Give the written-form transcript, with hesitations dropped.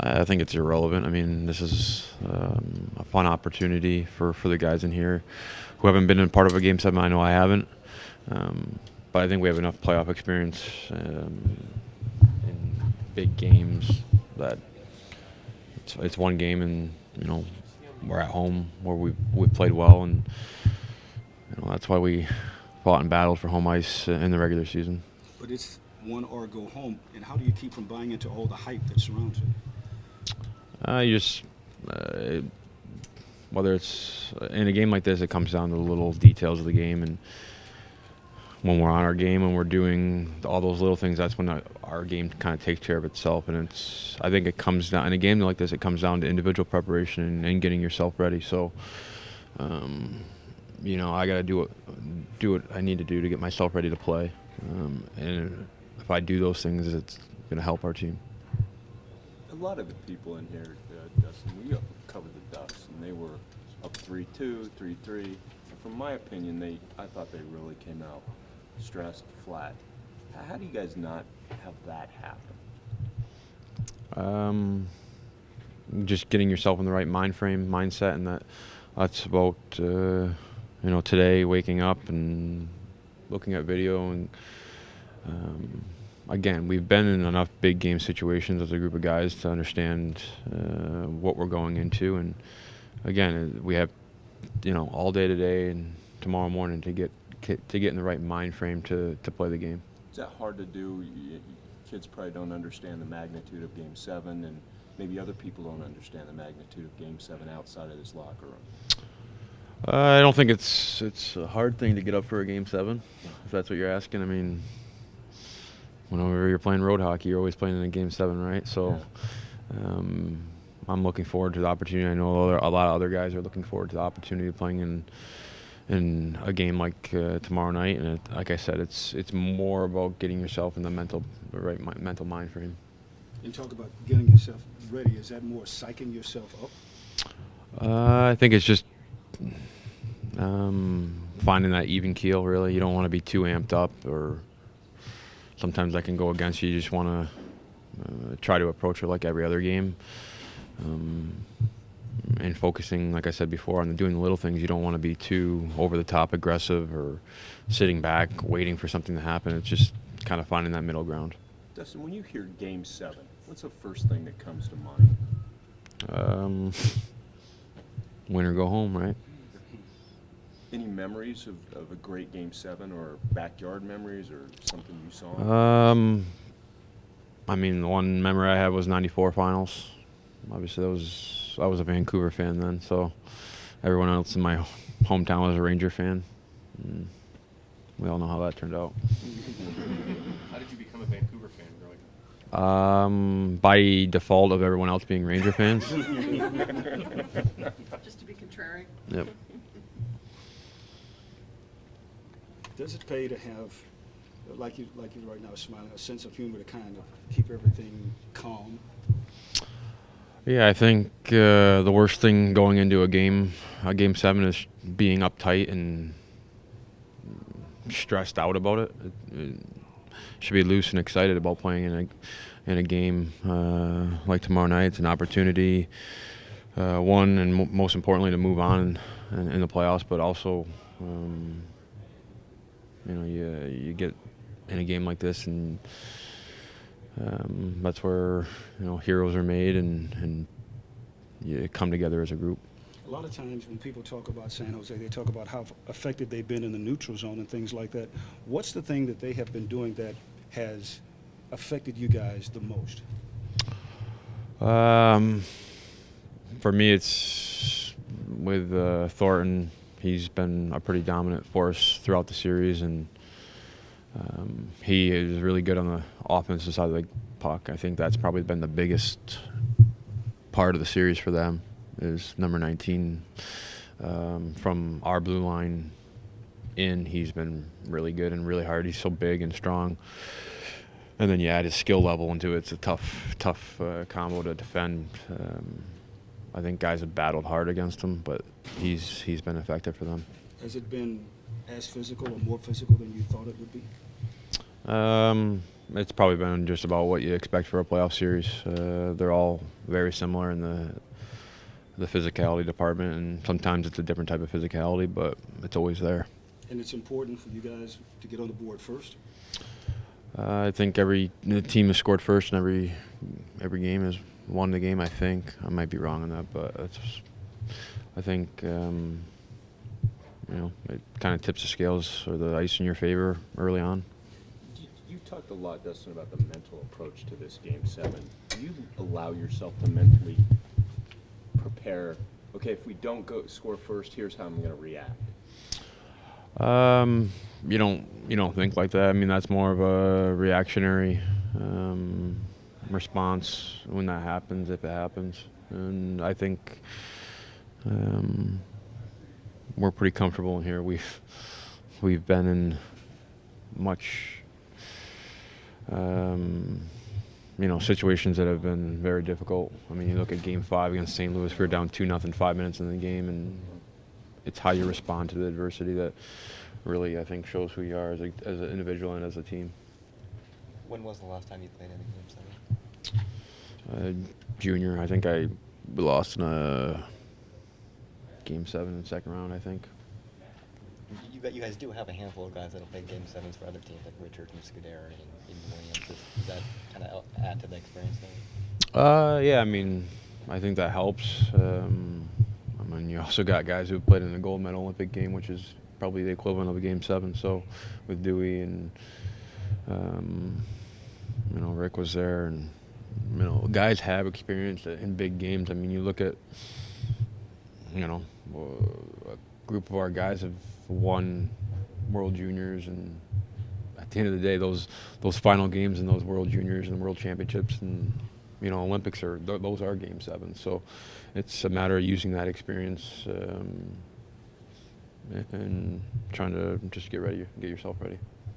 I think it's irrelevant. I mean, this is a fun opportunity for the guys in here who haven't been in part of a Game 7. I know I haven't. But I think we have enough playoff experience in big games that it's one game, and we're at home where we've played well, and that's why we fought and battled for home ice in the regular season. But it's one or go home, and how do you keep from buying into all the hype that surrounds it? You just whether it's in a game like this, it comes down to the little details of the game, and when we're on our game and we're doing all those little things, that's when our game kind of takes care of itself. And I think it comes down, in a game like this, it comes down to individual preparation and getting yourself ready. So, I got to do what I need to do to get myself ready to play. And if I do those things, it's going to help our team. A lot of the people in here, Dustin, we covered the Ducks, and they were up 3-2, 3-3. And from my opinion, I thought they really came out stressed, flat. How do you guys not have that happen? Just getting yourself in the right mindset, and that's about today, waking up and looking at video, and again, we've been in enough big game situations as a group of guys to understand what we're going into, and again, we have all day today and tomorrow morning to get in the right mind frame to play the game. Is that hard to do? Kids probably don't understand the magnitude of Game 7, and maybe other people don't understand the magnitude of Game 7 outside of this locker room. I don't think it's a hard thing to get up for a Game 7, if that's what you're asking. I mean, whenever you're playing road hockey, you're always playing in a Game 7, right? So I'm looking forward to the opportunity. I know a lot of other guys are looking forward to the opportunity of playing in a game like tomorrow night. And like I said, it's more about getting yourself in the right mental mind frame. And talk about getting yourself ready. Is that more psyching yourself up? I think it's just finding that even keel, really. You don't want to be too amped up, or sometimes that can go against you. You just want to try to approach it like every other game. And focusing, like I said before, on doing the little things. You don't want to be too over-the-top aggressive or sitting back waiting for something to happen. It's just kind of finding that middle ground. Dustin, when you hear Game 7, what's the first thing that comes to mind? Win or go home, right? Any memories of a great Game 7, or backyard memories, or something you saw? I mean, the one memory I have was '94 finals. Obviously, I was a Vancouver fan then, so everyone else in my hometown was a Ranger fan. And we all know how that turned out. How did you become a Vancouver fan growing up? By default of everyone else being Ranger fans. Just to be contrary. Yep. Does it pay to have, like you right now, smiling, a sense of humor to kind of keep everything calm? Yeah, I think the worst thing going into a Game 7 is being uptight and stressed out about it. It should be loose and excited about playing in a game like tomorrow night. It's an opportunity, one, and most importantly, to move on in the playoffs, but also you get in a game like this, and that's where heroes are made, and you come together as a group. A lot of times when people talk about San Jose, they talk about how effective they've been in the neutral zone and things like that. What's the thing that they have been doing that has affected you guys the most? For me, it's with Thornton. He's been a pretty dominant force throughout the series, and he is really good on the offensive side of the puck. I think that's probably been the biggest part of the series for them, is number 19. From our blue line in, he's been really good and really hard. He's so big and strong. And then you add his skill level into it. It's a tough combo to defend. I think guys have battled hard against him, but he's been effective for them. Has it been as physical or more physical than you thought it would be? it's probably been just about what you expect for a playoff series. They're all very similar in the physicality department, and sometimes it's a different type of physicality, but it's always there. And it's important for you guys to get on the board first? I think the team has scored first, and every game has won the game. I think I might be wrong on that, but I think it kind of tips the scales or the ice in your favor early on. You talked a lot, Dustin, about the mental approach to this Game 7. Do you allow yourself to mentally prepare, okay, if we don't score first, here's how I'm going to react? You don't think like that. I mean, that's more of a reactionary response when that happens, if it happens. And I think we're pretty comfortable in here. We've been in much situations that have been very difficult. I mean, you look at Game 5 against St. Louis, we were down 2-0 5 minutes in the game, and it's how you respond to the adversity that really, I think, shows who you are as an individual and as a team. When was the last time you played in a Game 7? Junior. I think I lost in a Game 7 in the second round, I think. You guys do have a handful of guys that'll play Game 7s for other teams, like Richard and Scuderi and Williams. Does that kind of add to the experience there? Yeah, I mean, I think that helps. I mean, you also got guys who have played in the gold medal Olympic game, which is probably the equivalent of a Game 7. So with Dewey and, Rick was there, and, guys have experience in big games. I mean, you look at, a group of our guys have won World Juniors, and at the end of the day, those final games in those World Juniors and World Championships and Olympics those are Game 7. So it's a matter of using that experience and trying to just get yourself ready.